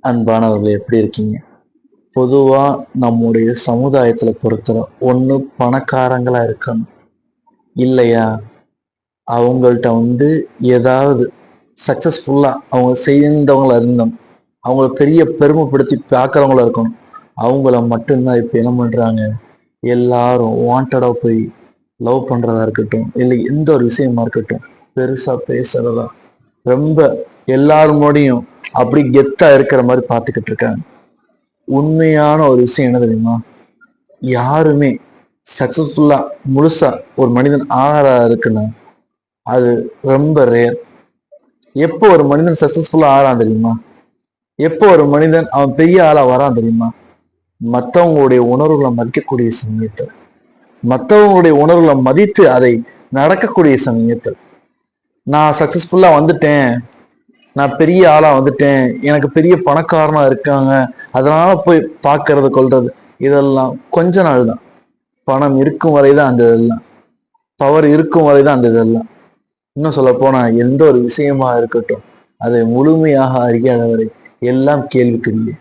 அன்பானவர்கள் எப்படி இருக்கீங்க? பொதுவா நம்முடைய சமுதாயத்துல பொறுத்தவரை ஒண்ணு பணக்காரங்களா இருக்கணும். இல்லையா, அவங்கள்ட்ட ஏதாவது சக்சஸ்ஃபுல்லா அவங்க செய்தவங்களா இருந்தோம். அவங்கள பெரிய பெருமைப்படுத்தி பார்க்குறவங்களா இருக்கணும். அவங்கள மட்டும்தான் இப்ப என்ன பண்றாங்க, எல்லாரும் வாண்டடா போய் லவ் பண்றதா இருக்கட்டும், இல்லை எந்த ஒரு விஷயமா இருக்கட்டும், பெருசா பேசுறதா, ரொம்ப எல்லார் முன்னாடியும் அப்படி கெத்தா இருக்கிற மாதிரி பார்த்துக்கிட்டு இருக்காங்க. உண்மையான ஒரு விஷயம் என்ன தெரியுமா? யாருமே சக்சஸ்ஃபுல்லா முழுசா ஒரு மனிதன் ஆகிறா இருக்குன்னா அது ரொம்ப ரேர். எப்போ ஒரு மனிதன் சக்சஸ்ஃபுல்லா ஆறான் தெரியுமா? எப்போ ஒரு மனிதன் அவன் பெரிய ஆளா வரான் தெரியுமா? மற்றவங்களுடைய உணர்வுகளை மதிக்கக்கூடிய சமயத்தில், மற்றவங்களுடைய உணர்வுகளை மதித்து அதை நடக்கக்கூடிய சமயத்தில், நான் சக்சஸ்ஃபுல்லா வந்துட்டேன், நான் பெரிய ஆளா வந்துட்டேன், எனக்கு பெரிய பணக்காரனா இருக்காங்க, அதனால போய் பார்க்கறது கொள்றது இதெல்லாம் கொஞ்ச நாள் தான். பணம் இருக்கும் வரைதான் அந்த இதெல்லாம், பவர் இருக்கும் வரைதான் அந்த இதெல்லாம். இன்னும் சொல்ல போனா எந்த ஒரு விஷயமா இருக்கட்டும், அதை முழுமையாக அறியாத வரை எல்லாம் கேள்விக்குரிய.